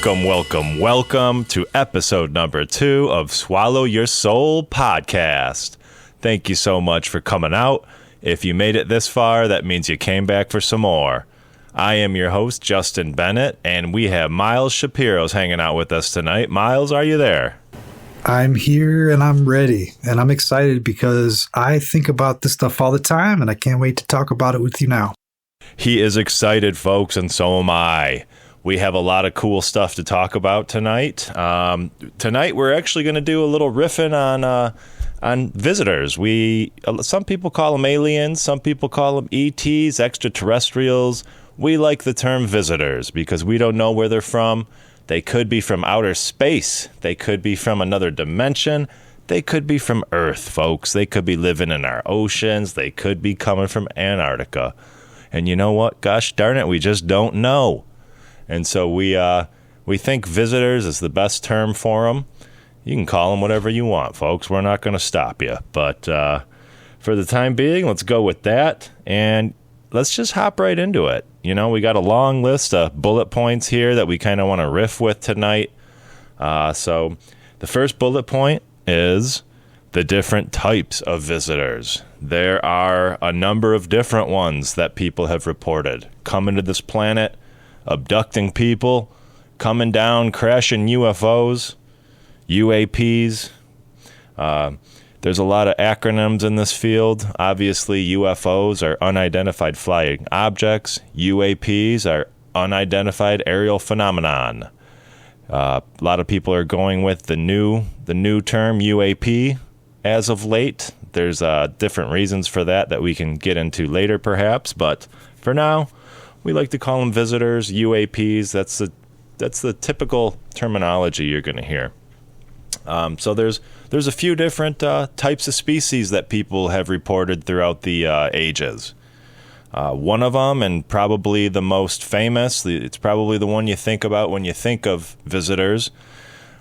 Welcome to episode number 2 of Swallow Your Soul podcast. Thank you so much for coming out. If you made it this far, that means you came back for some more. I am your host, Justin Bennett, and we have Miles Shapiro's hanging out with us tonight. Miles, are you there? I'm here and I'm ready, and I'm excited because I think about this stuff all the time, and I can't wait to talk about it with you now. He is excited, folks, and so am I. We have a lot of cool stuff to talk about tonight. Tonight, we're actually going to do a little riffing on visitors. Some people call them aliens, some people call them ETs, extraterrestrials. We like the term visitors because we don't know where they're from. They could be from outer space. They could be from another dimension. They could be from Earth, folks. They could be living in our oceans. They could be coming from Antarctica. And you know what? Gosh darn it, we just don't know. And so we think visitors is the best term for them. You can call them whatever you want, folks. We're not going to stop you. But for the time being, let's go with that. And let's just hop right into it. You know, we got a long list of bullet points here that we kind of want to riff with tonight. So the first bullet point is the different types of visitors. There are a number of different ones that people have reported coming to this planet, abducting people, coming down, crashing UFOs, UAPs. There's a lot of acronyms in this field. Obviously, UFOs are unidentified flying objects. UAPs are unidentified aerial phenomenon. A lot of people are going with the new term UAP as of late. There's different reasons for that we can get into later, perhaps. But for now, we like to call them visitors, UAPs. That's the typical terminology you're going to hear. So there's a few different types of species that people have reported throughout the ages. One of them, and probably the most famous, it's probably the one you think about when you think of visitors,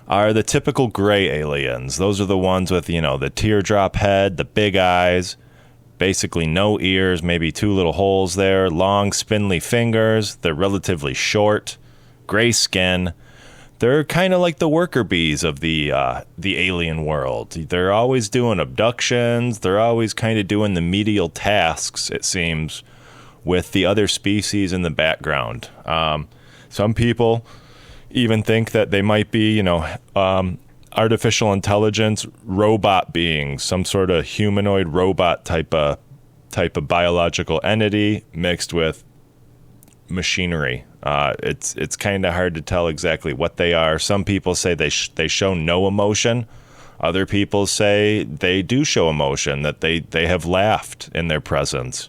are the typical gray aliens. Those are the ones with, the teardrop head, the big eyes, basically no ears, maybe 2 little holes there, long, spindly fingers. They're relatively short, gray skin. They're kind of like the worker bees of the alien world. They're always doing abductions. They're always kind of doing the medial tasks, it seems, with the other species in the background. Some people even think that they might be, artificial intelligence robot beings, some sort of humanoid robot type of biological entity mixed with machinery. It's kind of hard to tell exactly what they are. Some people say they show no emotion. Other people say they do show emotion, that they have laughed in their presence.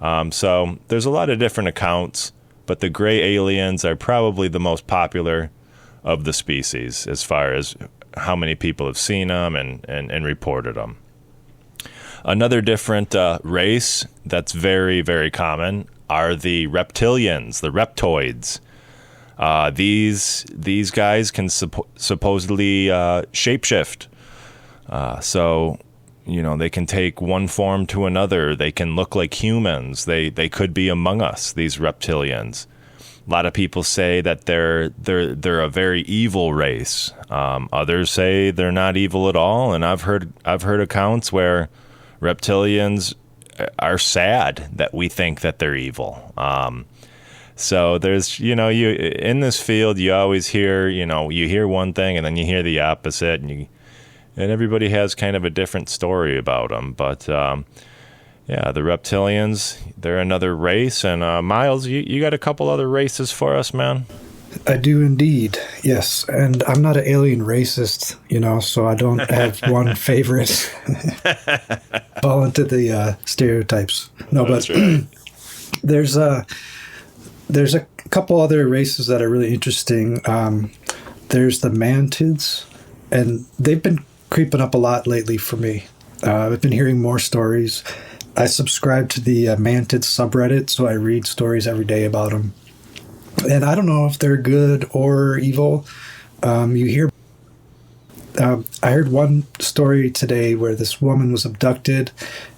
So there's a lot of different accounts, but the gray aliens are probably the most popular of the species as far as how many people have seen them and reported them. Another different race that's very, very common are the reptilians, the reptoids. These guys can supposedly shapeshift. So, they can take one form to another. They can look like humans. They could be among us, these reptilians. A lot of people say that they're a very evil race. Others say they're not evil at all, and I've heard accounts where reptilians are sad that we think that they're evil. So there's, you in this field, you always hear, you hear one thing and then you hear the opposite, and everybody has kind of a different story about them. But the reptilians, they're another race. And Miles, you got a couple other races for us, man? I do indeed, yes. And I'm not an alien racist, so I don't have one favorite. Fall into the stereotypes. No, but right. There's a couple other races that are really interesting. There's the mantids, and they've been creeping up a lot lately for me. I've been hearing more stories. I subscribe to the mantid subreddit, so I read stories every day about them. And I don't know if they're good or evil. I heard one story today where this woman was abducted,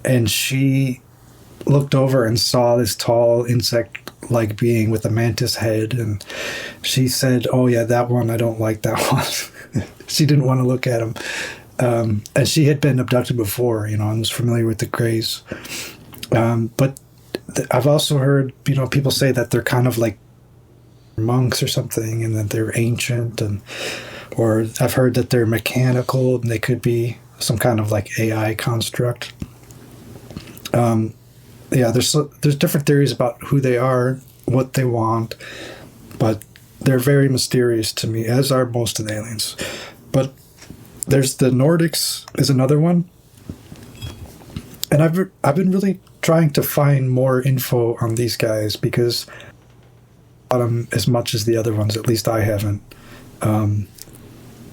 and she looked over and saw this tall insect like being with a mantis head, and she said, "Oh yeah, that one, I don't like that one." She didn't want to look at him, and she had been abducted before, and was familiar with the Greys. But I've also heard, people say that they're kind of like monks or something, and that they're ancient, or I've heard that they're mechanical, and they could be some kind of like AI construct. There's different theories about who they are, what they want, but they're very mysterious to me, as are most of the aliens. But there's the Nordics is another one, and I've been really trying to find more info on these guys because I don't them as much as the other ones. At least I haven't.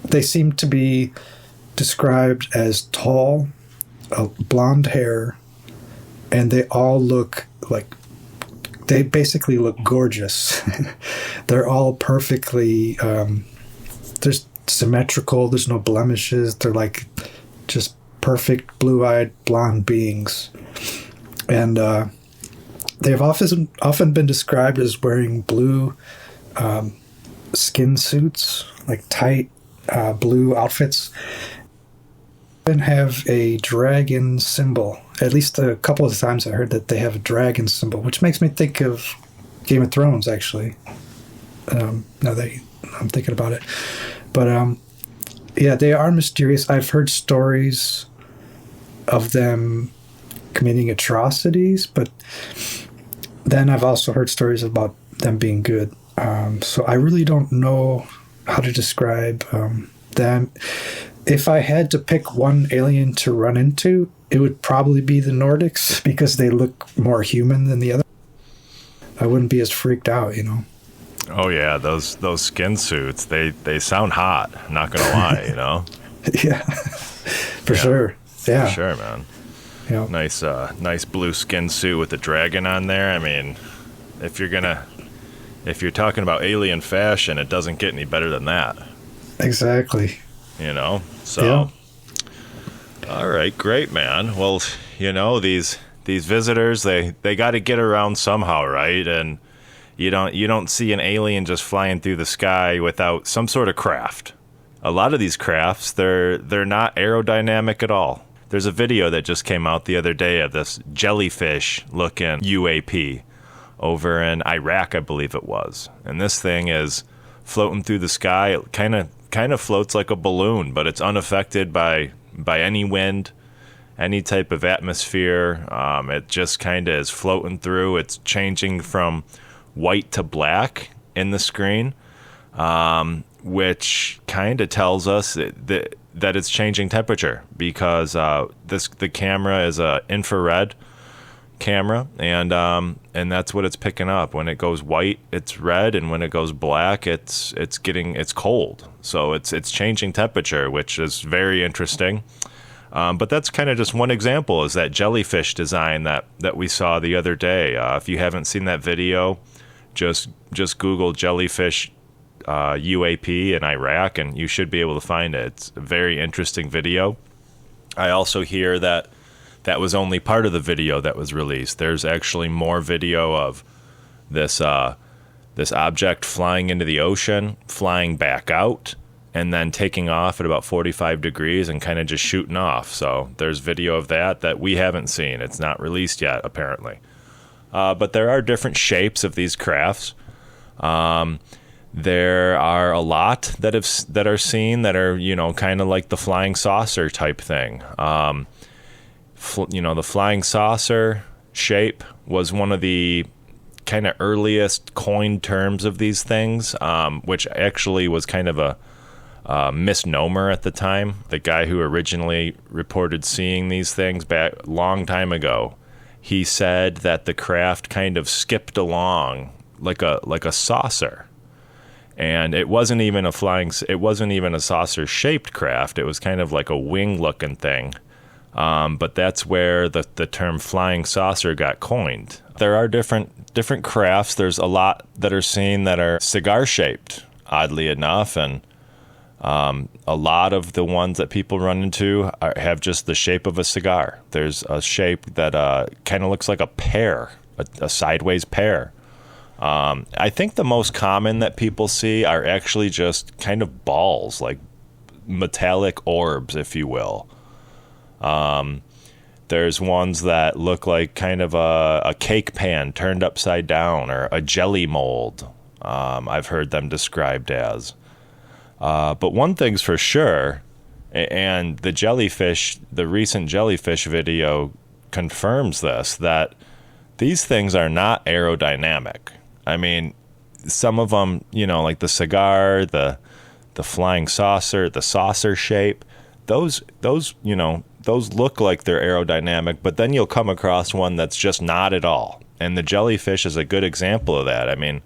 They seem to be described as tall, blonde hair, and they all look like they basically look gorgeous. They're all perfectly there's symmetrical, there's no blemishes. They're like just perfect blue-eyed blonde beings. And they've often been described as wearing blue skin suits, like tight blue outfits, and have a dragon symbol. At least a couple of times I heard that they have a dragon symbol, which makes me think of Game of Thrones, actually. Now that I'm thinking about it. But, yeah, they are mysterious. I've heard stories of them committing atrocities, but then I've also heard stories about them being good. So I really don't know how to describe them. If I had to pick one alien to run into, it would probably be the Nordics because they look more human than the other. I wouldn't be as freaked out, Oh yeah, those skin suits, they sound hot, not gonna lie, Yeah. For sure. Yeah. For sure, man. Yeah. Nice blue skin suit with the dragon on there. I mean, if you're talking about alien fashion, it doesn't get any better than that. Exactly. So yeah. All right, great, man. Well, these visitors, they got to get around somehow, right? And you don't see an alien just flying through the sky without some sort of craft. A lot of these crafts, they're not aerodynamic at all. There's a video that just came out the other day of this jellyfish-looking UAP over in Iraq, I believe it was. And this thing is floating through the sky. It kind of floats like a balloon, but it's unaffected by any wind, any type of atmosphere. It just kind of is floating through. It's changing from white to black in the screen, which kind of tells us that it's changing temperature because the camera is a infrared camera, and that's what it's picking up. When it goes white, it's red, and when it goes black, it's cold. So it's changing temperature, which is very interesting. But that's kind of just one example, is that jellyfish design that we saw the other day. If you haven't seen that video, just Google jellyfish UAP in Iraq, and you should be able to find it. It's a very interesting video. I also hear that was only part of the video that was released. There's actually more video of this object flying into the ocean, flying back out, and then taking off at about 45 degrees and kind of just shooting off. So there's video of that we haven't seen. It's not released yet, apparently. But there are different shapes of these crafts. There are a lot that are seen that are, kind of like the flying saucer type thing. The flying saucer shape was one of the kind of earliest coined terms of these things, which actually was kind of a misnomer at the time. The guy who originally reported seeing these things back a long time ago, he said that the craft kind of skipped along like a saucer. And it wasn't even a saucer-shaped craft. It was kind of like a wing-looking thing. But that's where the term flying saucer got coined. There are different crafts. There's a lot that are seen that are cigar-shaped, oddly enough. And a lot of the ones that people run into have just the shape of a cigar. There's a shape that kind of looks like a pear, a sideways pear. I think the most common that people see are actually just kind of balls, like metallic orbs, if you will. There's ones that look like kind of a cake pan turned upside down, or a jelly mold. I've heard them described as. But one thing's for sure, and the jellyfish, the recent jellyfish video confirms this, that these things are not aerodynamic. I mean, some of them, you know, like the cigar, the flying saucer, the saucer shape, those you know, those look like they're aerodynamic, but then you'll come across one that's just not at all. And the jellyfish is a good example of that. I mean,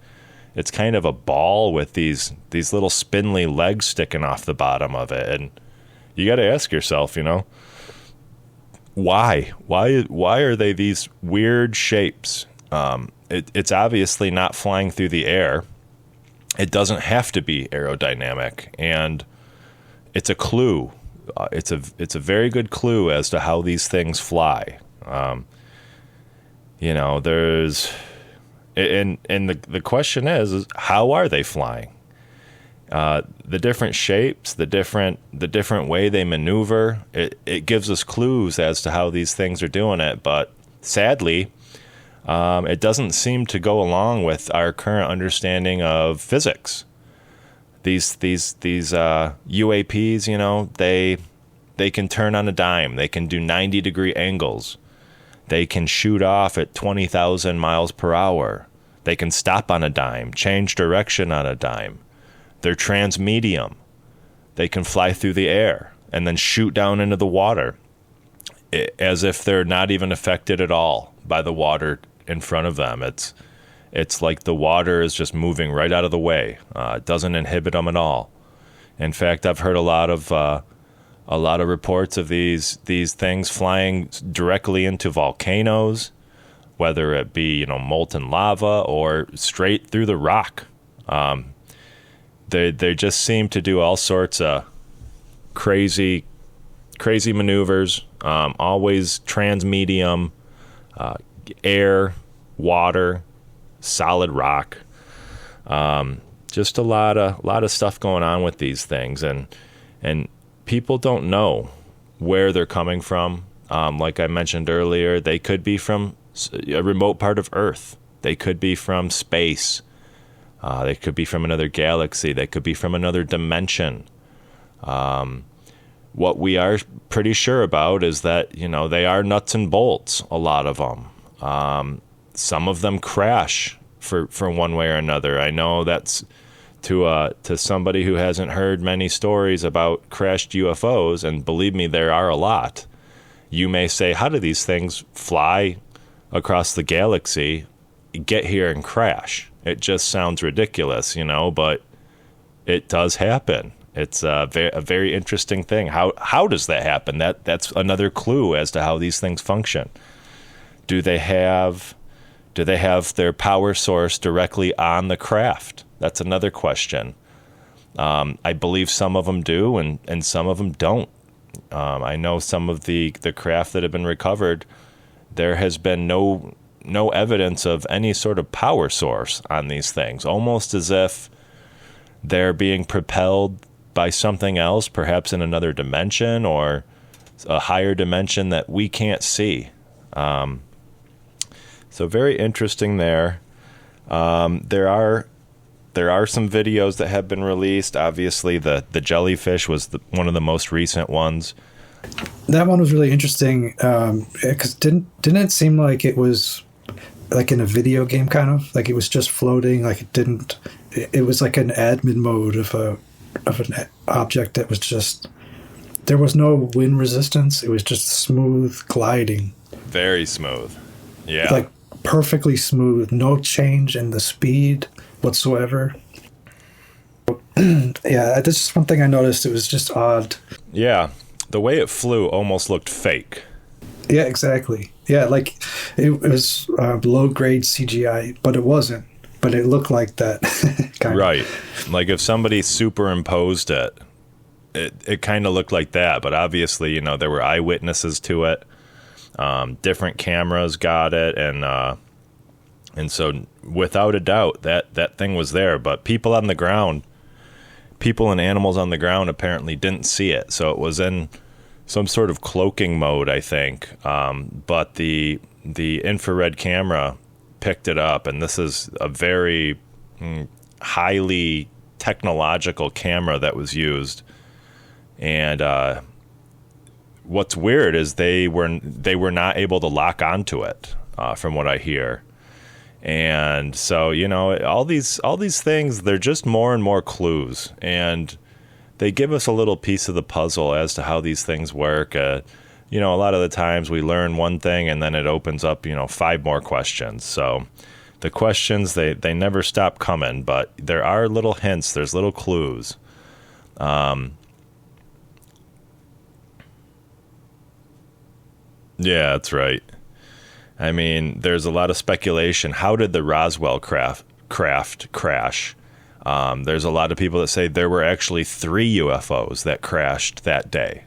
it's kind of a ball with these little spindly legs sticking off the bottom of it. And you got to ask yourself, you know, why are they these weird shapes? It's obviously not flying through the air. It doesn't have to be aerodynamic, and it's a clue. It's a very good clue as to how these things fly. You know, there's, and the question is how are they flying? The different shapes, the different way they maneuver, it gives us clues as to how these things are doing it. But sadly, it doesn't seem to go along with our current understanding of physics. These UAPs, you know, they can turn on a dime. They can do 90-degree angles. They can shoot off at 20,000 miles per hour. They can stop on a dime, change direction on a dime. They're transmedium. They can fly through the air and then shoot down into the water as if they're not even affected at all by the water in front of them. It's like the water is just moving right out of the way. It doesn't inhibit them at all. In fact, I've heard a lot of reports of these things flying directly into volcanoes, whether it be, you know, molten lava or straight through the rock. They just seem to do all sorts of crazy maneuvers. Always transmedium, air, water, solid rock. Just a lot of stuff going on with these things, and people don't know where they're coming from. Like I mentioned earlier, they could be from a remote part of Earth. They could be from space. They could be from another galaxy. They could be from another dimension. What we are pretty sure about is that, you know, they are nuts and bolts, a lot of them. Some of them crash for one way or another. I know that's to somebody who hasn't heard many stories about crashed UFOs, and believe me, there are a lot. You may say, how do these things fly across the galaxy, get here and crash? It just sounds ridiculous, you know, but it does happen. It's a very interesting thing. How does that happen? That's another clue as to how these things function. Do they have their power source directly on the craft? That's another question. I believe some of them do, and some of them don't. I know some of the craft that have been recovered, there has been no evidence of any sort of power source on these things, almost as if they're being propelled by something else, perhaps in another dimension or a higher dimension that we can't see. So very interesting there. There are some videos that have been released. Obviously, the jellyfish was one of the most recent ones. That one was really interesting because didn't it seem like it was like in a video game, kind of like it was just floating, like it was like an admin mode of an object that was just, there was no wind resistance. It was just smooth gliding. Very smooth. Yeah. Like perfectly smooth, no change in the speed whatsoever. Yeah, that's just one thing I noticed. It was just odd. Yeah, the way it flew almost looked fake. Yeah, exactly. Yeah, like it was low-grade CGI, but it wasn't. But it looked like that. Right. Like if somebody superimposed it kind of looked like that. But obviously, you know, there were eyewitnesses to it. Different cameras got it, and And so without a doubt, that thing was there. But people and animals on the ground apparently didn't see it. So it was in some sort of cloaking mode, I think. But the infrared camera picked it up, and this is a very highly technological camera that was used. And what's weird is they were not able to lock onto it, from what I hear. And so, all these things, they're just more and more clues, and they give us a little piece of the puzzle as to how these things work. A lot of the times we learn one thing and then it opens up, 5 more questions. So the questions, they never stop coming, but there are little hints, there's little clues. Yeah, that's right. I mean, there's a lot of speculation. How did the Roswell craft crash? There's a lot of people that say there were actually 3 UFOs that crashed that day,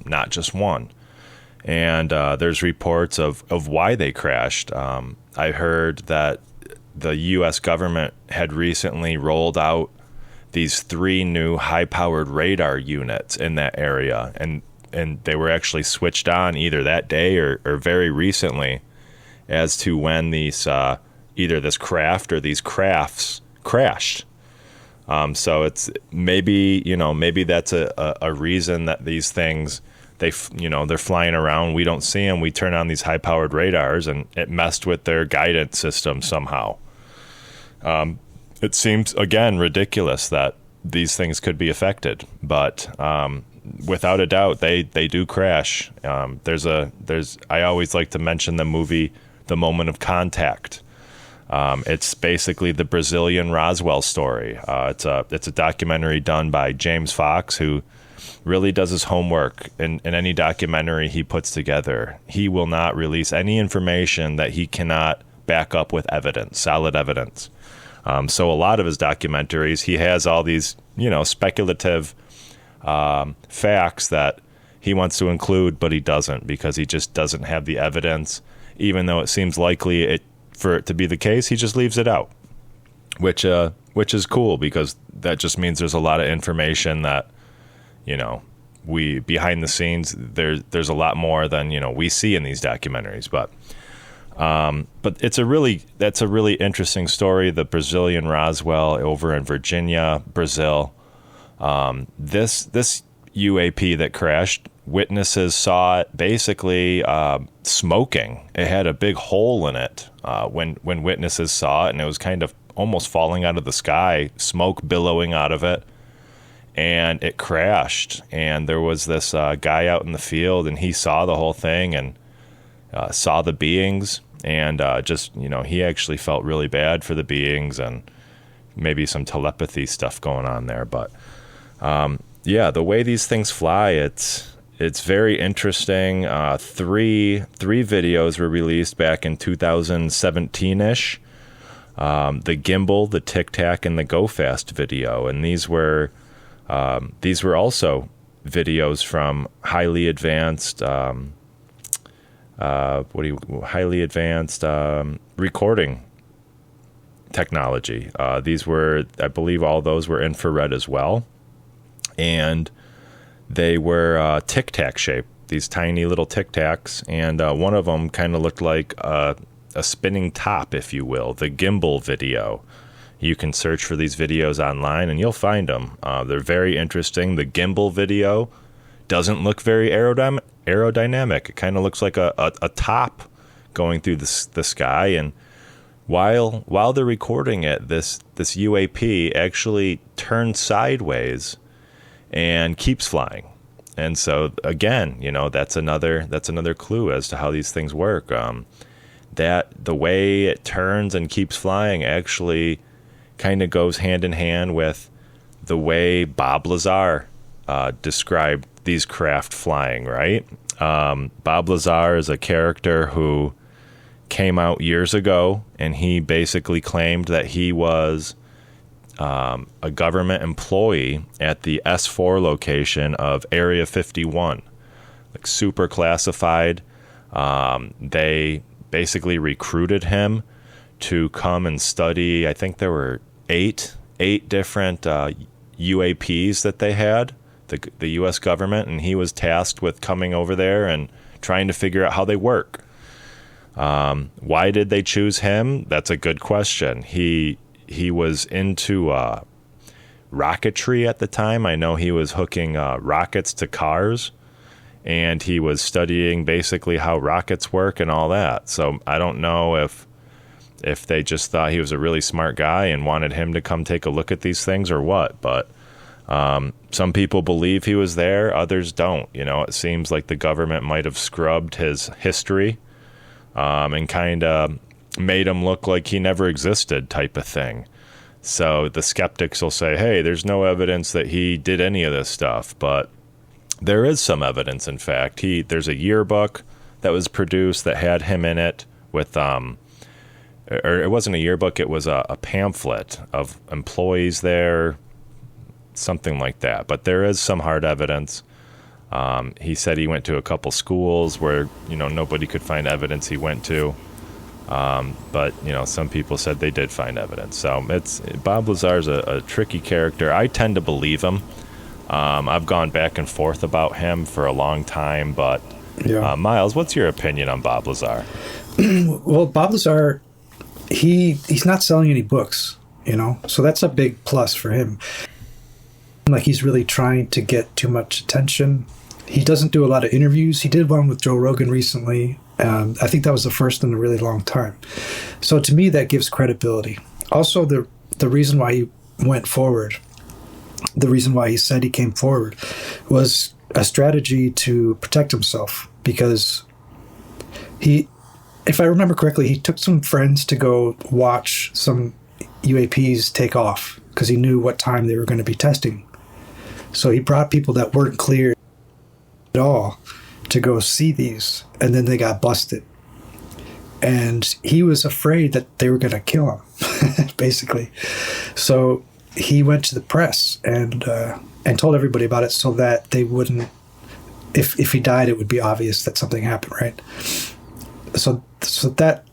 not just one. And there's reports of why they crashed. I heard that the U.S. government had recently rolled out these 3 new high-powered radar units in that area, and they were actually switched on either that day or very recently, as to when these either this craft or these crafts crashed. So it's maybe that's a reason that these things, they're flying around, we don't see them, we turn on these high powered radars, and it messed with their guidance system somehow. It seems, again, ridiculous that these things could be affected, but without a doubt they do crash. I always like to mention the movie The Moment of Contact. It's basically the Brazilian Roswell story. It's a documentary done by James Fox, who really does his homework in any documentary he puts together. He will not release any information that he cannot back up with evidence, solid evidence. So a lot of his documentaries, he has all these, speculative facts that he wants to include, but he doesn't, because he just doesn't have the evidence. Even though it seems likely for it to be the case, he just leaves it out, which is cool, because that just means there's a lot of information that, we behind the scenes, there's a lot more than, we see in these documentaries. But that's a really interesting story. The Brazilian Roswell over in Virginia, Brazil. This UAP that crashed, witnesses saw it basically smoking. It had a big hole in it when witnesses saw it, and it was kind of almost falling out of the sky, smoke billowing out of it, and it crashed. And there was this guy out in the field, and he saw the whole thing and saw the beings, and he actually felt really bad for the beings, and maybe some telepathy stuff going on there. But yeah, the way these things fly, it's very interesting. 3 videos were released back in 2017-ish. The gimbal, the Tic Tac, and the Go Fast video, and these were also videos from highly advanced recording technology. These were, I believe, all those were infrared as well. And they were Tic Tac shaped, these tiny little Tic Tacs, and one of them kind of looked like a spinning top, if you will. The gimbal video. You can search for these videos online, and you'll find them. They're very interesting. The gimbal video doesn't look very aerodynamic. It kind of looks like a top going through the sky, and while they're recording it, this UAP actually turns sideways and keeps flying. And so again, that's another clue as to how these things work. That the way it turns and keeps flying actually kind of goes hand in hand with the way Bob Lazar described these craft flying, right? Bob Lazar is a character who came out years ago, and he basically claimed that he was a government employee at the S4 location of Area 51, like super classified. They basically recruited him to come and study. I think there were eight different UAPs that they had, the U.S. government, and he was tasked with coming over there and trying to figure out how they work. Why did they choose him? That's a good question. He was into rocketry at the time. I know he was hooking rockets to cars, and he was studying basically how rockets work and all that. So I don't know if they just thought he was a really smart guy and wanted him to come take a look at these things or what. But some people believe he was there, others don't. It seems like the government might have scrubbed his history and kind of made him look like he never existed type of thing. So the skeptics will say, hey, there's no evidence that he did any of this stuff. But there is some evidence, in fact. There's a yearbook that was produced that had him in it with, or it wasn't a yearbook, it was a pamphlet of employees there, something like that. But there is some hard evidence. He said he went to a couple schools where, nobody could find evidence he went to. But some people said they did find evidence. So Bob Lazar's a tricky character. I tend to believe him. I've gone back and forth about him for a long time, but Miles, what's your opinion on Bob Lazar? Well, Bob Lazar, he's not selling any books, so that's a big plus for him. Like, he's really trying to get too much attention. He doesn't do a lot of interviews. He did one with Joe Rogan recently. I think that was the first in a really long time. So to me, that gives credibility. Also, the reason why he went forward, the reason why he said he came forward, was a strategy to protect himself. Because if I remember correctly, he took some friends to go watch some UAPs take off because he knew what time they were going to be testing. So he brought people that weren't cleared at all to go see these, and then they got busted. And he was afraid that they were going to kill him, basically. So he went to the press and told everybody about it so that they wouldn't, if he died, it would be obvious that something happened, right? So that,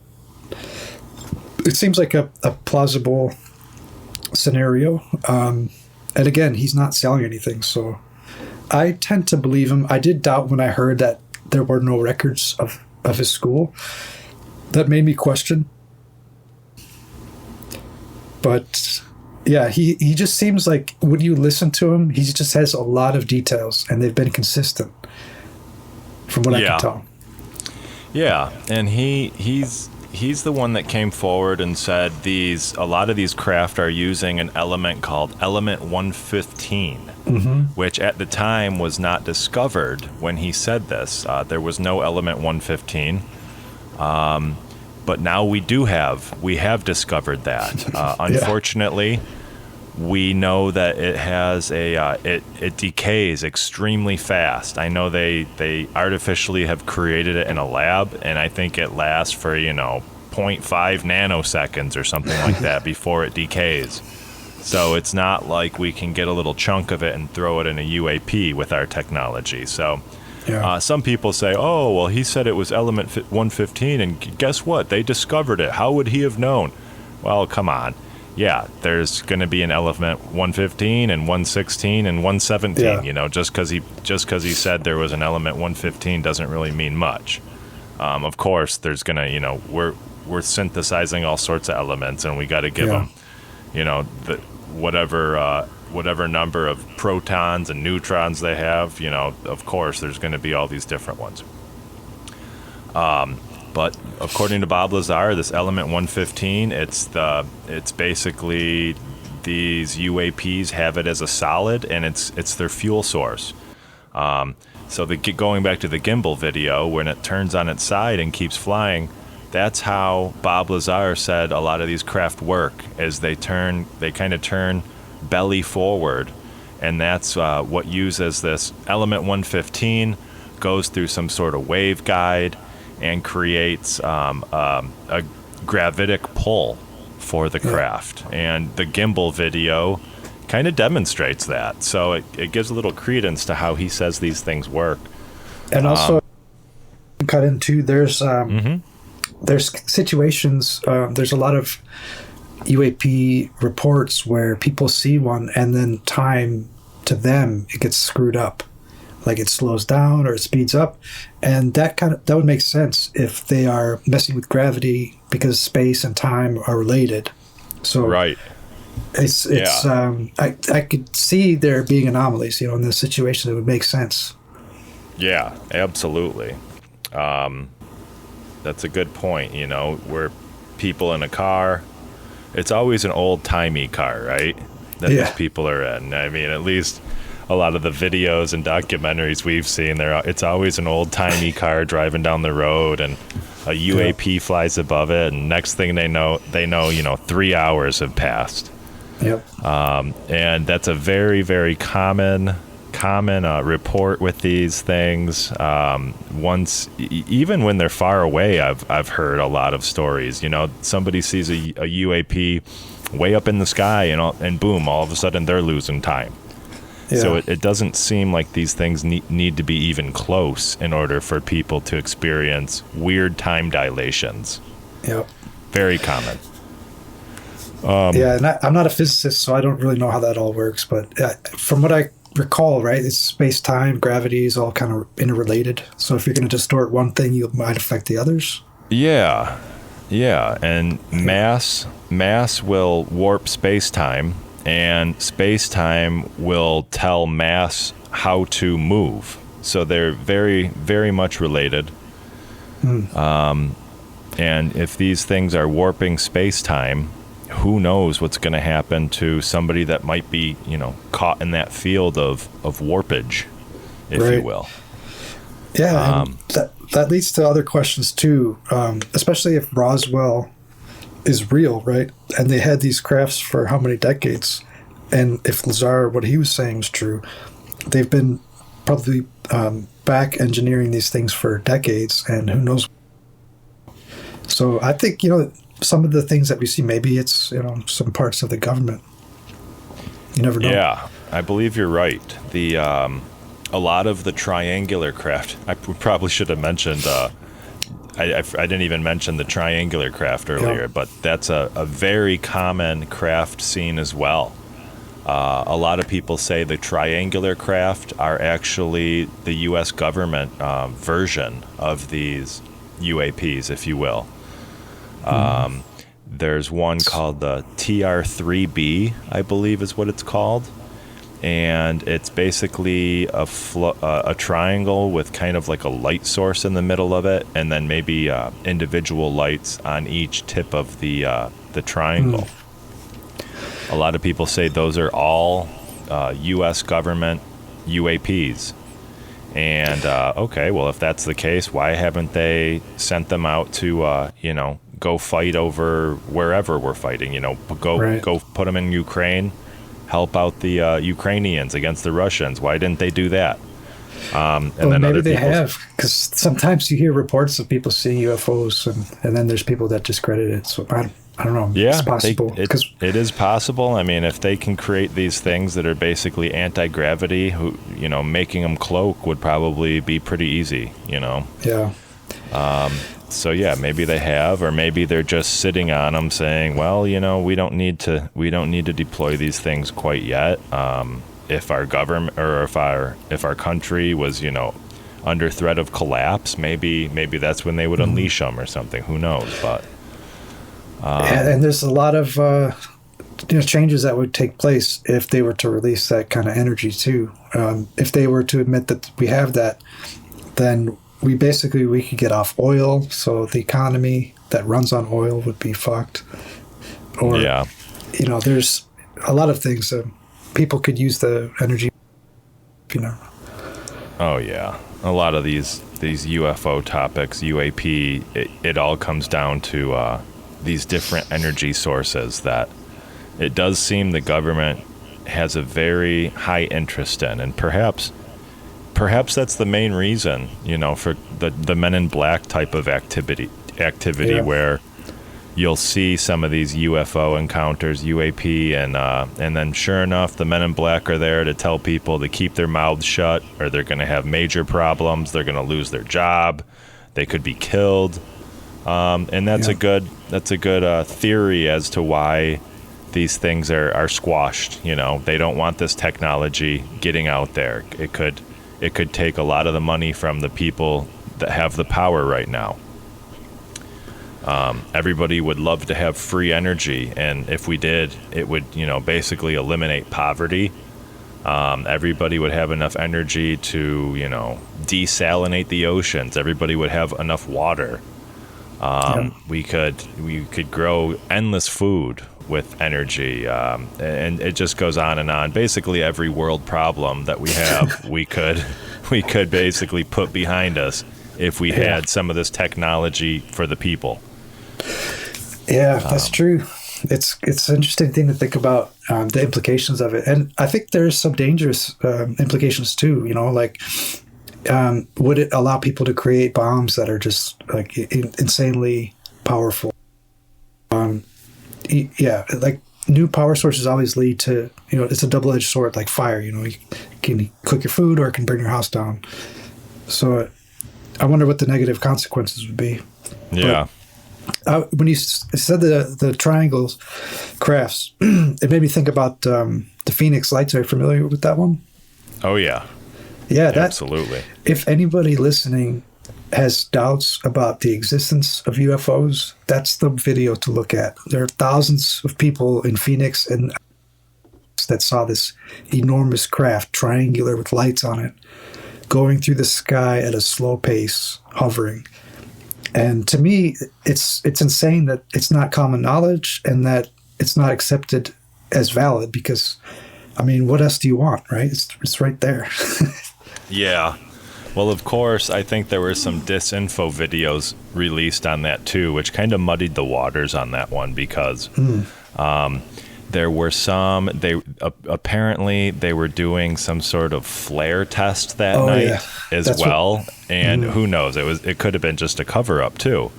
it seems like a plausible scenario. And again, he's not selling anything, so I tend to believe him. I did doubt when I heard that there were no records of his school. That made me question. But yeah, he just seems like, when you listen to him, he just has a lot of details, and they've been consistent from what I can tell. Yeah, and he's the one that came forward and said a lot of these craft are using an element called element 115, which at the time was not discovered when he said this. There was no element 115, but now we have discovered that. Unfortunately, we know that it has it decays extremely fast. I know they artificially have created it in a lab, and I think it lasts for 0.5 nanoseconds or something like that before it decays. So it's not like we can get a little chunk of it and throw it in a UAP with our technology. So some people say, oh, well, he said it was element 115, and guess what? They discovered it. How would he have known? Well, come on. Yeah, there's going to be an element 115 and 116 and 117. Yeah. Just because he said there was an element 115 doesn't really mean much. Of course, there's going to, we're synthesizing all sorts of elements, and we got to give them, whatever number of protons and neutrons they have. Of course, there's going to be all these different ones. But according to Bob Lazar, this element 115, it's basically these UAPs have it as a solid, and it's their fuel source. So going back to the gimbal video, when it turns on its side and keeps flying, that's how Bob Lazar said a lot of these craft work, is they kind of turn belly forward, and that's what uses this element 115, goes through some sort of waveguide, and creates a gravitic pull for the craft. And the gimbal video kind of demonstrates that. So it gives a little credence to how he says these things work. And also, cut into, there's there's situations, there's a lot of UAP reports where people see one and then time to them, it gets screwed up. Like it slows down or it speeds up. And that would make sense if they are messing with gravity because space and time are related. So right. I could see there being anomalies, in this situation that would make sense. Yeah, absolutely. That's a good point, where people in a car, it's always an old-timey car, right? That these people are in. I mean, at least a lot of the videos and documentaries we've seen, it's always an old-timey car driving down the road, and a UAP flies above it, and next thing they know, 3 hours have passed. Yep. And that's a very, very common report with these things. Even when they're far away, I've heard a lot of stories. Somebody sees a UAP way up in the sky, and boom, all of a sudden they're losing time. Yeah. So it doesn't seem like these things need to be even close in order for people to experience weird time dilations. Yep. Very common. And I'm not a physicist, so I don't really know how that all works. But from what I recall, right, it's space-time, gravity is all kind of interrelated. So if you're going to distort one thing, you might affect the others. Yeah. And mass will warp space-time, and space-time will tell mass how to move. So they're very, very much related. And if these things are warping space-time, who knows what's going to happen to somebody that might be, caught in that field of warpage, if you will. Yeah, that leads to other questions too, especially if Roswell is real, right? And they had these crafts for how many decades? And if Lazar, what he was saying was true, they've been probably back engineering these things for decades, and who knows. So I think, some of the things that we see, maybe it's, some parts of the government. You never know. Yeah, I believe you're right. A lot of the triangular craft, I probably should have mentioned, I didn't even mention the triangular craft earlier, but that's a very common craft seen as well. A lot of people say the triangular craft are actually the U.S. government version of these UAPs, if you will. There's one called the TR-3B, I believe is what it's called. And it's basically a triangle with kind of like a light source in the middle of it, and then maybe individual lights on each tip of the triangle. A lot of people say those are all U.S. government UAPs. And, okay, well, if that's the case, why haven't they sent them out to, go fight over wherever we're fighting? Go put them in Ukraine, help out the Ukrainians against the Russians. Why didn't they do that? And then maybe they have, because sometimes you hear reports of people seeing UFOs, and then there's people that discredit it. So I don't know. Yeah, it's possible. It is possible. I mean, if they can create these things that are basically anti-gravity, making them cloak would probably be pretty easy, Yeah. So yeah, maybe they have, or maybe they're just sitting on them, saying, "Well, we don't need to deploy these things quite yet. If our government or if our country was, under threat of collapse, maybe that's when they would unleash them or something. Who knows?" But and there's a lot of changes that would take place if they were to release that kind of energy too. If they were to admit that we have that, then we could get off oil, so the economy that runs on oil would be fucked. Or, there's a lot of things that people could use the energy, Oh, yeah. A lot of these UFO topics, UAP, it all comes down to these different energy sources that it does seem the government has a very high interest in, and perhaps that's the main reason, for the Men in Black type of activity where you'll see some of these UFO encounters, UAP, and then sure enough, the Men in Black are there to tell people to keep their mouths shut, or they're going to have major problems. They're going to lose their job. They could be killed. And that's a good theory as to why these things are squashed. You know, they don't want this technology getting out there. It could take a lot of the money from the people that have the power right now. Everybody would love to have free energy, and if we did, it would, basically eliminate poverty. Everybody would have enough energy to, desalinate the oceans. Everybody would have enough water. We could grow endless food with energy, and it just goes on and on. Basically, every world problem that we have, we could basically put behind us if we had some of this technology for the people. Yeah, that's true. It's an interesting thing to think about, the implications of it, and I think there's some dangerous implications too. Would it allow people to create bombs that are just like insanely powerful? Like new power sources always lead to, it's a double-edged sword, like fire. You can cook your food or it can burn your house down. So I wonder what the negative consequences would be. Yeah. When you said the triangles crafts, it made me think about the Phoenix Lights. Are you familiar with that one? Oh, yeah. Yeah, absolutely. If anybody listening has doubts about the existence of UFOs, that's the video to look at. There are thousands of people in Phoenix and that saw this enormous craft, triangular with lights on it, going through the sky at a slow pace, hovering. And to me, it's insane that it's not common knowledge and that it's not accepted as valid because, I mean, what else do you want, right? It's right there. Yeah. Well, of course, I think there were some disinfo videos released on that too, which kind of muddied the waters on that one because there were some. Apparently they were doing some sort of flare test that night as well, and who knows? It could have been just a cover up too.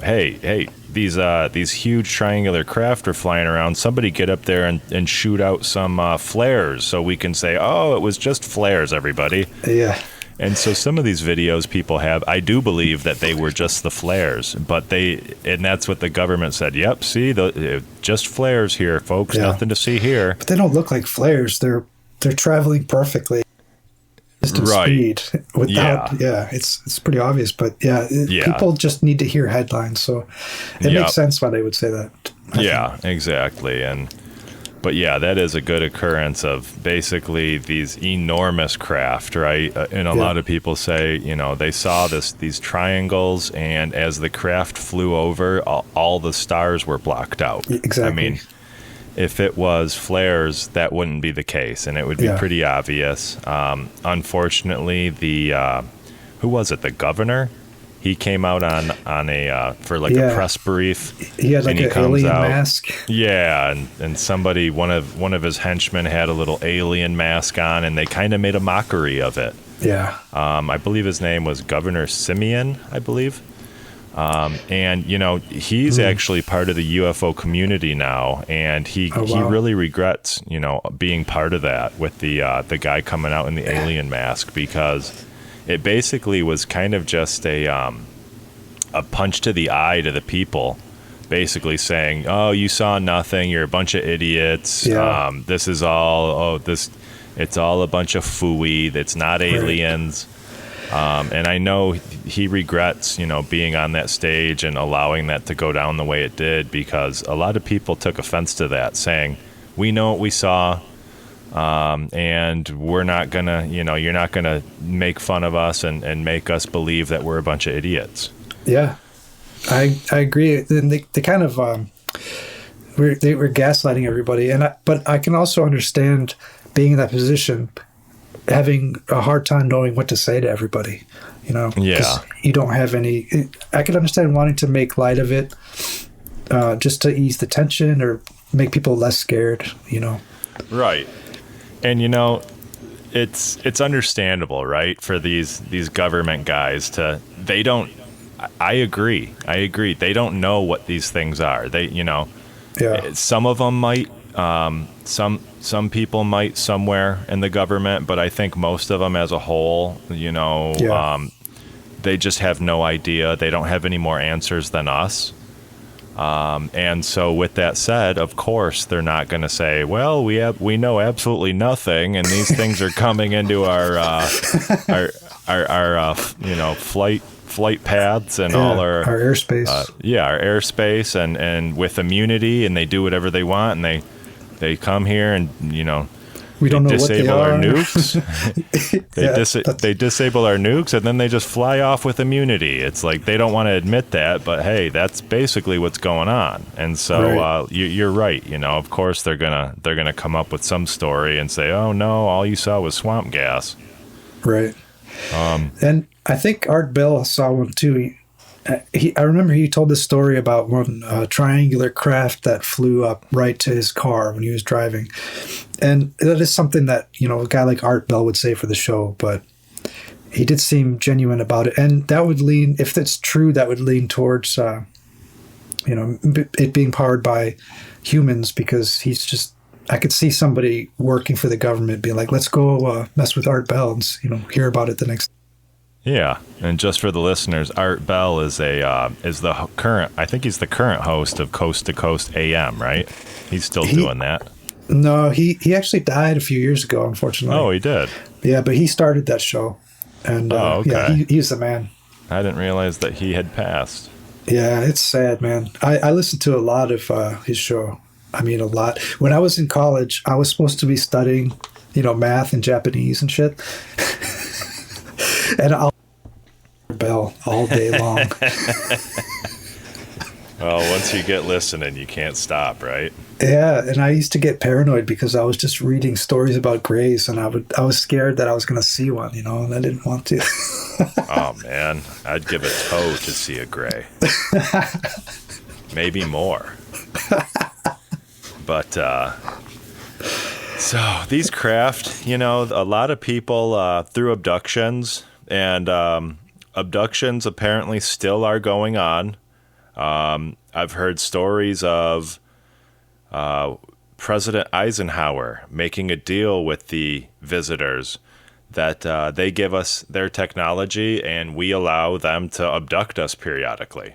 Hey, these huge triangular craft are flying around. Somebody get up there and shoot out some flares so we can say, oh, it was just flares, everybody. Yeah. And so some of these videos people have, I do believe that they were just the flares, and that's what the government said. Yep, see, just flares here, folks. Yeah. Nothing to see here. But they don't look like flares. They're traveling perfectly. Speed without, it's pretty obvious. But people just need to hear headlines, so it makes sense why they would say that. I think. Exactly, But that is a good occurrence of basically these enormous craft, right? And a lot of people say, they saw these triangles, and as the craft flew over, all the stars were blocked out. Exactly. I mean, if it was flares, that wouldn't be the case, and it would be pretty obvious. Unfortunately, who was it? The governor? He came out on a for like a press brief. He had like an alien mask. Yeah, and somebody, one of his henchmen had a little alien mask on, and they kind of made a mockery of it. Yeah. I believe his name was Governor Simeon, I believe. And he's actually part of the UFO community now, and he really regrets being part of that with the guy coming out in the alien mask, because it basically was kind of just a punch to the eye to the people, basically saying, "Oh, you saw nothing. You're a bunch of idiots. Yeah. This is all. It's all a bunch of phooey. It's not aliens." And I know he regrets, being on that stage and allowing that to go down the way it did, because a lot of people took offense to that, saying, "We know what we saw. And we're not gonna, you're not gonna make fun of us and make us believe that we're a bunch of idiots." Yeah, I agree. And they kind of they were gaslighting everybody, but I can also understand being in that position, having a hard time knowing what to say to everybody. Because you don't have any. I can understand wanting to make light of it, just to ease the tension or make people less scared. Right. And it's understandable, right, for these government guys I agree. They don't know what these things are. Some of them might, some people might somewhere in the government, but I think most of them as a whole, they just have no idea. They don't have any more answers than us. And so with that said, of course, they're not going to say, well, we know absolutely nothing, and these things are coming into our flight paths and all our airspace. Our airspace and with immunity, and they do whatever they want, and they come here and, we don't know what they disable are. our nukes. They disable our nukes, and then they just fly off with immunity. It's like they don't want to admit that, but hey, that's basically what's going on. And so you're right. Of course they're gonna come up with some story and say, "Oh no, all you saw was swamp gas." Right. And I think Art Bell saw one too. I remember he told this story about one triangular craft that flew up right to his car when he was driving. And that is something that, a guy like Art Bell would say for the show, but he did seem genuine about it. And that would lean, if that's true, that would lean towards, it being powered by humans, because I could see somebody working for the government being like, let's go mess with Art Bell and, hear about it the next. Yeah, and just for the listeners, Art Bell is the current host of Coast to Coast AM, right? He's still doing that. No, he actually died a few years ago, unfortunately. Oh, he did. Yeah, but he started that show, and okay. He's the man. I didn't realize that he had passed. Yeah, it's sad, man. I listened to a lot of his show. I mean, a lot. When I was in college, I was supposed to be studying, math and Japanese and shit. And I'll Bell all day long. Well, once you get listening, you can't stop, right? Yeah, and I used to get paranoid because I was just reading stories about grays, and I was scared that I was going to see one, and I didn't want to. Oh man, I'd give a toe to see a gray. Maybe more. But so these craft, a lot of people through abductions. And abductions apparently still are going on. I've heard stories of President Eisenhower making a deal with the visitors that they give us their technology and we allow them to abduct us periodically.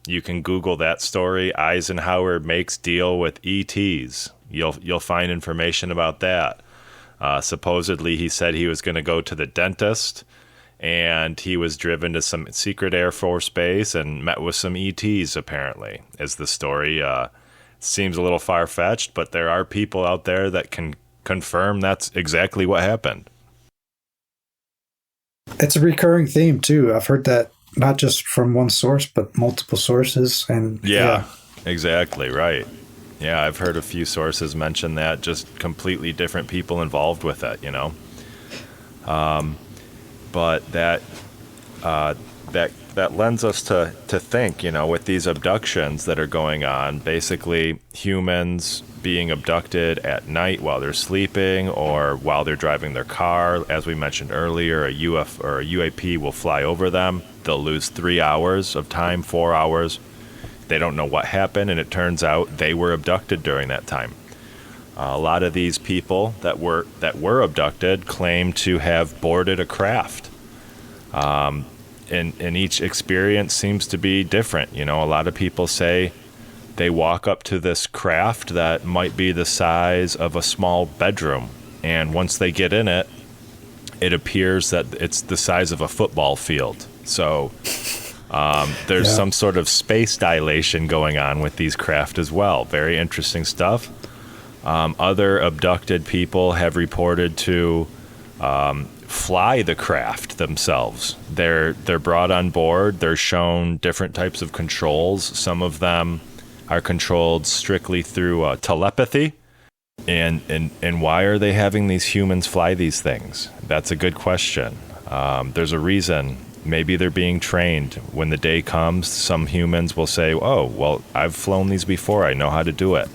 You can Google that story. Eisenhower makes deal with ETs. You'll find information about that. Supposedly, he said he was going to go to the dentist, and he was driven to some secret Air Force base and met with some ETs, apparently, as the story seems a little far-fetched, but there are people out there that can confirm that's exactly what happened. It's a recurring theme, too. I've heard that not just from one source, but multiple sources. And yeah. Exactly, right. Yeah, I've heard a few sources mention that, just completely different people involved with it, But that lends us to think, with these abductions that are going on, basically humans being abducted at night while they're sleeping or while they're driving their car. As we mentioned earlier, a UAP will fly over them. They'll lose 3 hours of time, 4 hours. They don't know what happened, and it turns out they were abducted during that time. A lot of these people that were abducted claim to have boarded a craft. And each experience seems to be different. A lot of people say they walk up to this craft that might be the size of a small bedroom, and once they get in it, it appears that it's the size of a football field. So there's some sort of space dilation going on with these craft as well. Very interesting stuff. Other abducted people have reported to fly the craft themselves. They're brought on board. They're shown different types of controls. Some of them are controlled strictly through telepathy. And why are they having these humans fly these things? That's a good question. There's a reason. Maybe they're being trained. When the day comes, some humans will say, oh, well, I've flown these before. I know how to do it.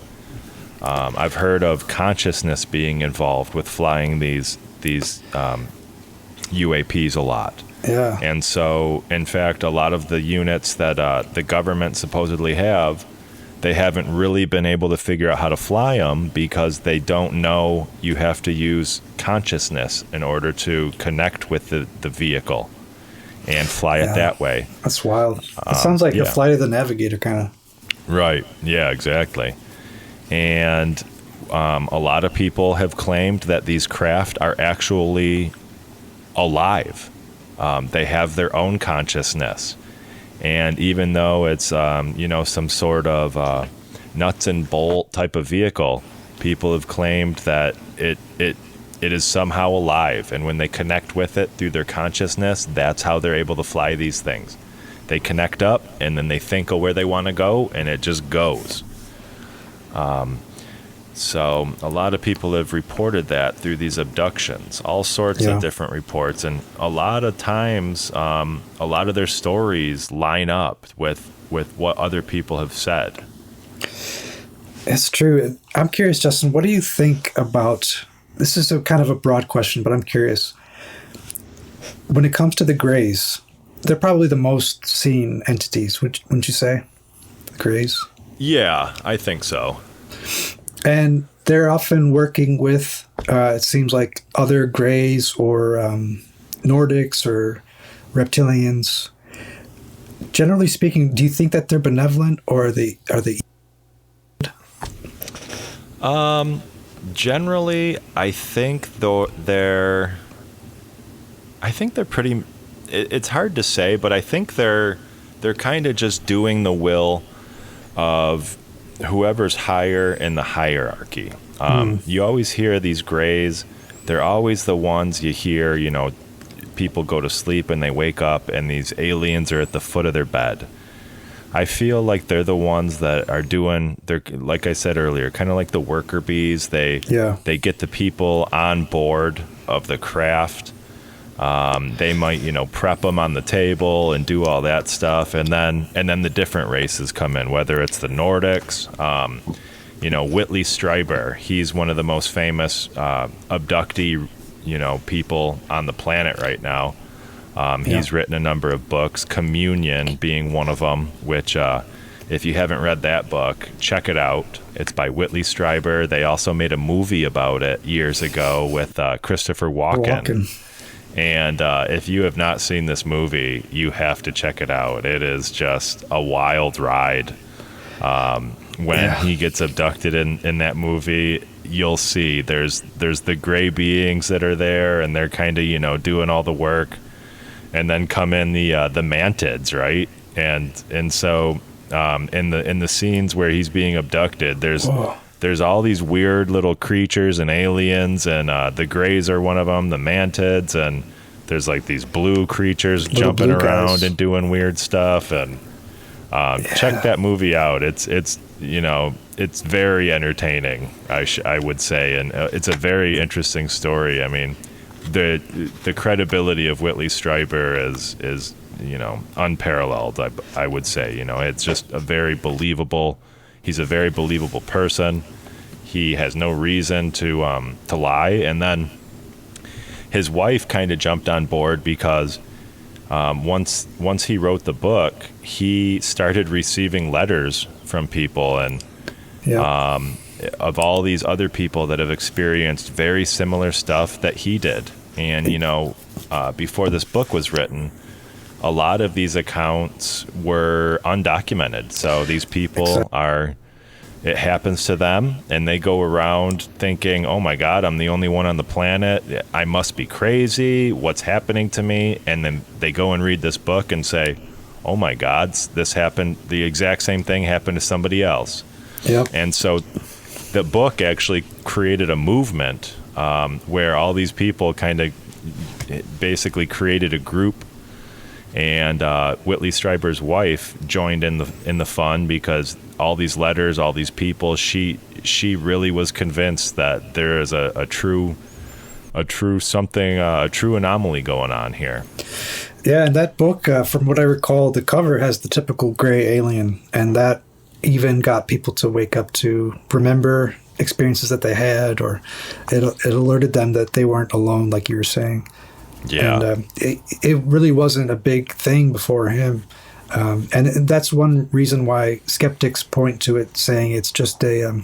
I've heard of consciousness being involved with flying these UAPs a lot. Yeah. And so, in fact, a lot of the units that the government supposedly have, they haven't really been able to figure out how to fly them because they don't know you have to use consciousness in order to connect with the vehicle. and fly it that way. That's wild. It sounds like a Flight of the Navigator kind of. Right. Yeah, exactly. And a lot of people have claimed that these craft are actually alive. They have their own consciousness. And even though it's, some sort of nuts and bolt type of vehicle, people have claimed that it is somehow alive. And when they connect with it through their consciousness, that's how they're able to fly these things. They connect up, and then they think of where they want to go, and it just goes. So a lot of people have reported that through these abductions, all sorts of different reports. And a lot of times, a lot of their stories line up with what other people have said. It's true. I'm curious, Justin, what do you think about, this is a kind of a broad question, but I'm curious. When it comes to the Greys, they're probably the most seen entities, wouldn't you say? The Greys? Yeah, I think so. And they're often working with, it seems like, other Greys or Nordics or reptilians. Generally speaking, do you think that they're benevolent, or are they? Generally, I think they're pretty. It's hard to say, but I think they're kind of just doing the will of whoever's higher in the hierarchy. You always hear these Greys. They're always the ones you hear, people go to sleep and they wake up and these aliens are at the foot of their bed. I feel like they're the ones that are they're, like I said earlier, kind of like the worker bees. They get the people on board of the craft. They might, prep them on the table and do all that stuff. And then the different races come in, whether it's the Nordics, Whitley Strieber. He's one of the most famous abductee, people on the planet right now. He's written a number of books, Communion being one of them, which if you haven't read that book, check it out. It's by Whitley Strieber. They also made a movie about it years ago with Christopher Walken. And if you have not seen this movie, you have to check it out. It is just a wild ride. When he gets abducted in that movie, you'll see there's the gray beings that are there, and they're kind of doing all the work. And then come in the mantids, right? And so in the scenes where he's being abducted, there's all these weird little creatures and aliens, and the Greys are one of them, the mantids, and there's like these blue creatures jumping around and doing weird stuff. And check that movie out. It's very entertaining, I would say, and it's a very interesting story. I mean, the credibility of Whitley Strieber is unparalleled. I would say, it's just a very believable. He's a very believable person. He has no reason to lie. And then his wife kind of jumped on board because once he wrote the book, he started receiving letters from people and of all these other people that have experienced very similar stuff that he did. And before this book was written, a lot of these accounts were undocumented. So these people it happens to them, and they go around thinking, oh my God, I'm the only one on the planet. I must be crazy. What's happening to me? And then they go and read this book and say, oh my God, this happened. The exact same thing happened to somebody else. Yep. And so the book actually created a movement where all these people kind of basically created a group. And Whitley Strieber's wife joined in the fun because all these letters, all these people, she really was convinced that there is a true anomaly going on here. Yeah, and that book, from what I recall, the cover has the typical gray alien, and that even got people to wake up to remember experiences that they had, or it alerted them that they weren't alone, like you were saying. Yeah. And it really wasn't a big thing before him. And that's one reason why skeptics point to it, saying it's just a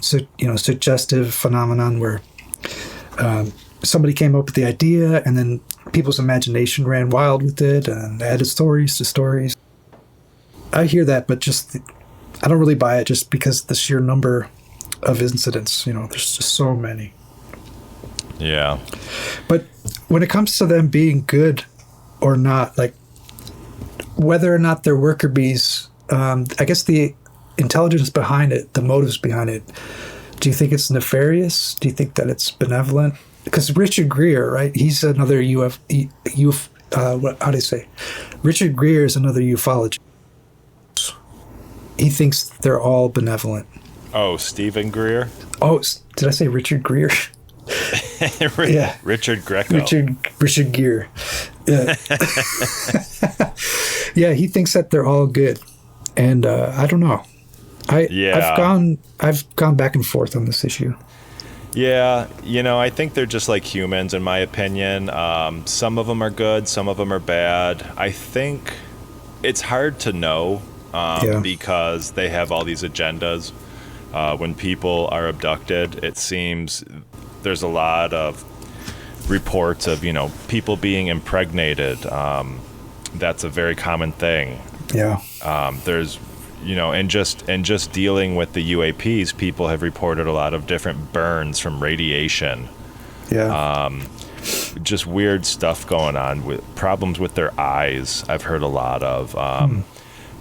suggestive phenomenon where somebody came up with the idea and then people's imagination ran wild with it and added stories to stories. I hear that, but I don't really buy it just because the sheer number of incidents. There's just so many. Yeah. But when it comes to them being good or not, like whether or not they're worker bees, I guess the intelligence behind it, the motives behind it, do you think it's nefarious? Do you think that it's benevolent? Because Richard Greer, right? He's another how do you say? Richard Greer is another ufologist. He thinks they're all benevolent. Oh, Stephen Greer? Oh, did I say Richard Greer? Yeah. Richard Greco. Richard Gere. Yeah. Yeah, he thinks that they're all good. And I don't know. I've gone back and forth on this issue. Yeah, I think they're just like humans, in my opinion. Some of them are good, some of them are bad. I think it's hard to know because they have all these agendas. When people are abducted, it seems there's a lot of reports of, people being impregnated. That's a very common thing. Yeah. There's, and just dealing with the UAPs, people have reported a lot of different burns from radiation. Yeah. Just weird stuff going on with problems with their eyes. I've heard a lot of.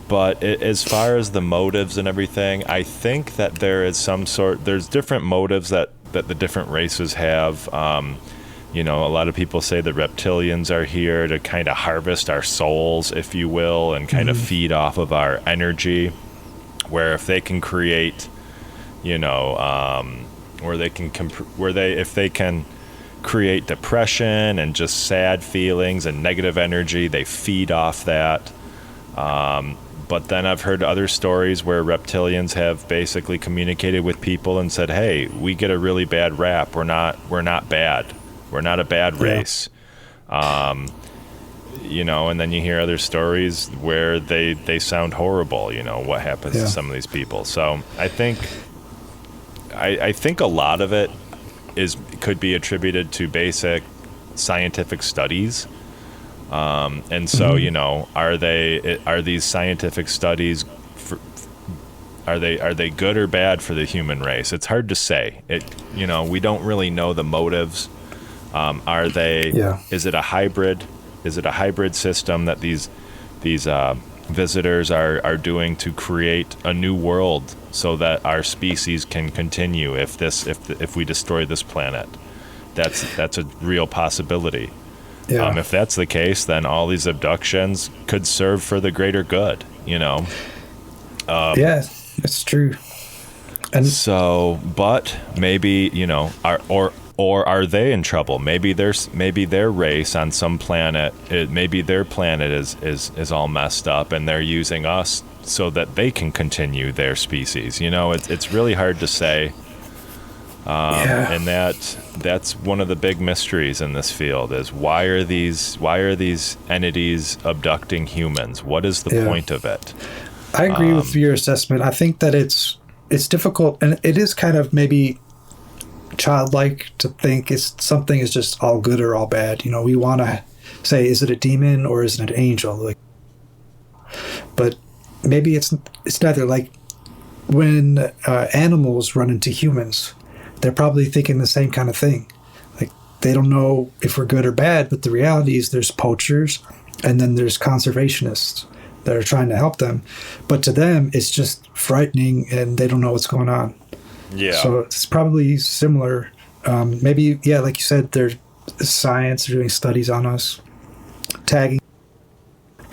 But as far as the motives and everything, I think that there's different motives that the different races have. A lot of people say the reptilians are here to kind of harvest our souls, if you will, and kind of feed off of our energy. Where if they can create, if they can create depression and just sad feelings and negative energy, they feed off that. But then I've heard other stories where reptilians have basically communicated with people and said, "Hey, we get a really bad rap. We're not bad. We're not a bad race." And then you hear other stories where they sound horrible. What happens to some of these people. So I think a lot of it could be attributed to basic scientific studies. And so, are these scientific studies, are they good or bad for the human race? It's hard to say. We don't really know the motives. Is it a hybrid? Is it a hybrid system that these visitors are doing to create a new world so that our species can continue if we destroy this planet? That's a real possibility. Yeah. If that's the case, then all these abductions could serve for the greater good, Yeah, it's true. And so, but maybe, or are they in trouble? Maybe their race on some planet, maybe their planet is all messed up, and they're using us so that they can continue their species. It's really hard to say. And that's one of the big mysteries in this field is why are these entities abducting humans? What is the point of it? I agree with your assessment. I think that it's difficult, and it is kind of maybe childlike to think something is just all good or all bad. We want to say, is it a demon or is it an angel? But maybe it's neither. Like when animals run into humans, they're probably thinking the same kind of thing. Like, they don't know if we're good or bad, but the reality is there's poachers and then there's conservationists that are trying to help them. But to them, it's just frightening and they don't know what's going on. Yeah. So it's probably similar. Maybe, like you said, there's science, they're doing studies on us, tagging.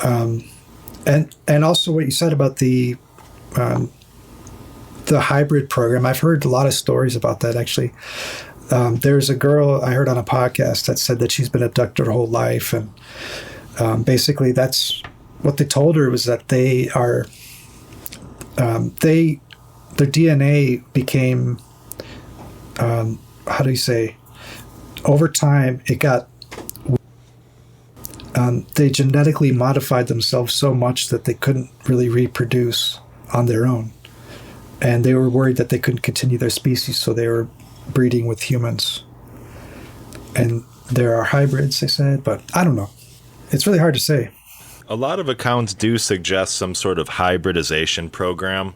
And also what you said about the hybrid program. I've heard a lot of stories about that, actually. There's a girl I heard on a podcast that said that she's been abducted her whole life. And basically that's what they told her, was that they are, their DNA became, over time it got, they genetically modified themselves so much that they couldn't really reproduce on their own. And they were worried that they couldn't continue their species, so they were breeding with humans. And there are hybrids, they said, but I don't know. It's really hard to say. A lot of accounts do suggest some sort of hybridization program.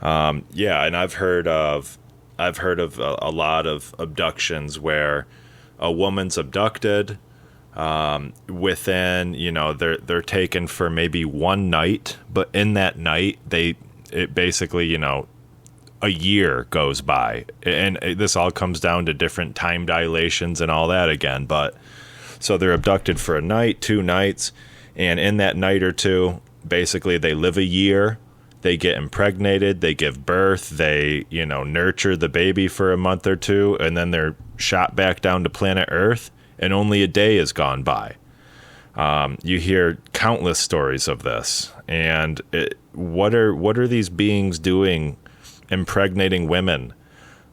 Yeah, and I've heard of a lot of abductions where a woman's abducted. Within, they're taken for maybe one night, but in that night, it basically, a year goes by, and this all comes down to different time dilations and all that again. But so they're abducted for a night, 2 nights, and in that night or two, basically they live a year. They get impregnated, they give birth, they, nurture the baby for a month or two, and then they're shot back down to planet Earth, and only a day has gone by. You hear countless stories of this. And what are these beings doing, impregnating women,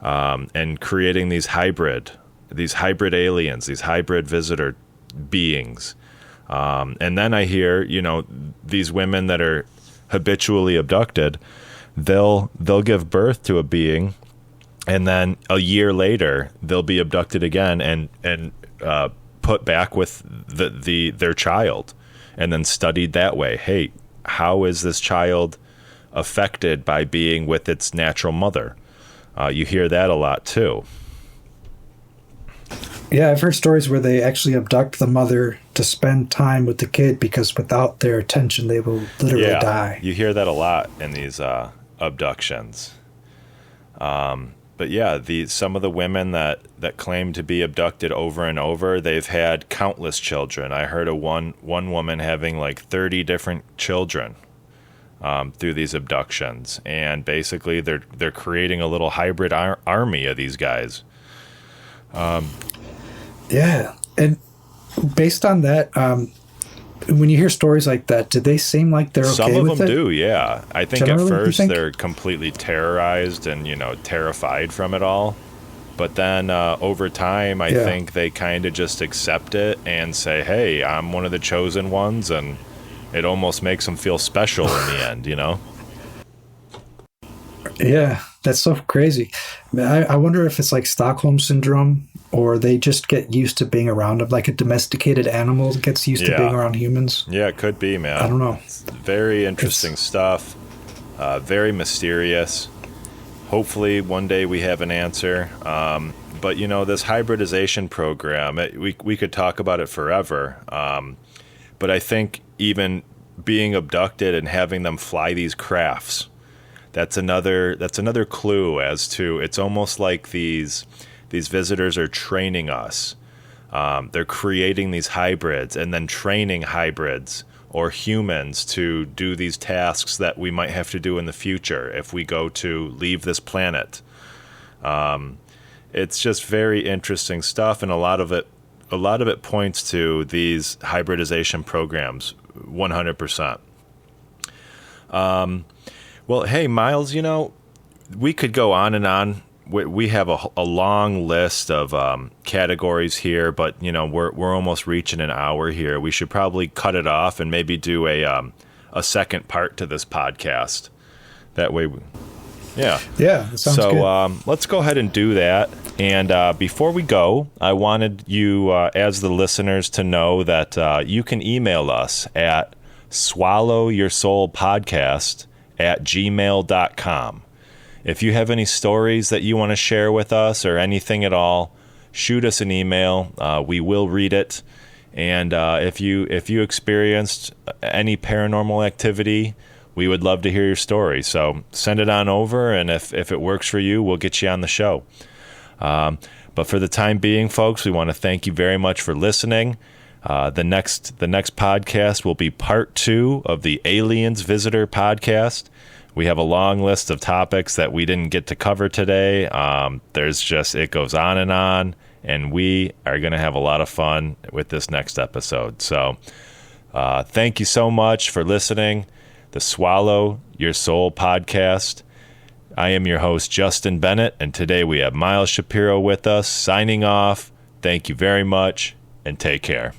and creating these hybrid aliens, these hybrid visitor beings? And then I hear, these women that are habitually abducted, they'll give birth to a being, and then a year later they'll be abducted again and put back with their child, and then studied that way. Hey, how is this child affected by being with its natural mother? You hear that a lot too. Yeah, I've heard stories where they actually abduct the mother to spend time with the kid because without their attention, they will literally die. You hear that a lot in these abductions. But yeah, some of the women that claim to be abducted over and over, they've had countless children. I heard of one woman having like 30 different children through these abductions, and basically they're creating a little hybrid army of these guys. Yeah, and based on that, when you hear stories like that, do they seem like they're okay with it? Some of them do, yeah. I think generally, at first they're completely terrorized and, terrified from it all. But then over time, I think they kind of just accept it and say, hey, I'm one of the chosen ones, and it almost makes them feel special in the end, Yeah, that's so crazy. I wonder if it's like Stockholm Syndrome, or they just get used to being around them, like a domesticated animal gets used to being around humans. Yeah, it could be, man. I don't know. It's very interesting stuff. Very mysterious. Hopefully one day we have an answer. But, this hybridization program, we could talk about it forever. But I think even being abducted and having them fly these crafts, that's another clue as to, it's almost like these visitors are training us. They're creating these hybrids and then training hybrids or humans to do these tasks that we might have to do in the future if we go to leave this planet. It's just very interesting stuff, and a lot of it points to these hybridization programs, 100%. Well, hey, Miles, we could go on and on. We have a long list of categories here, but we're almost reaching an hour here. We should probably cut it off and maybe do a second part to this podcast. That way, that sounds good. So let's go ahead and do that. And before we go, I wanted you, as the listeners, to know that you can email us at swallowyoursoulpodcast@gmail.com. If you have any stories that you want to share with us or anything at all, shoot us an email. We will read it. And if you experienced any paranormal activity, we would love to hear your story. So send it on over, and if it works for you, we'll get you on the show. But for the time being, folks, we want to thank you very much for listening. The next podcast will be part 2 of the Aliens Visitor podcast. We have a long list of topics that we didn't get to cover today. It goes on, and we are going to have a lot of fun with this next episode. So thank you so much for listening. The Swallow Your Soul podcast. I am your host, Justin Bennett, and today we have Miles Shapiro with us, signing off. Thank you very much, and take care.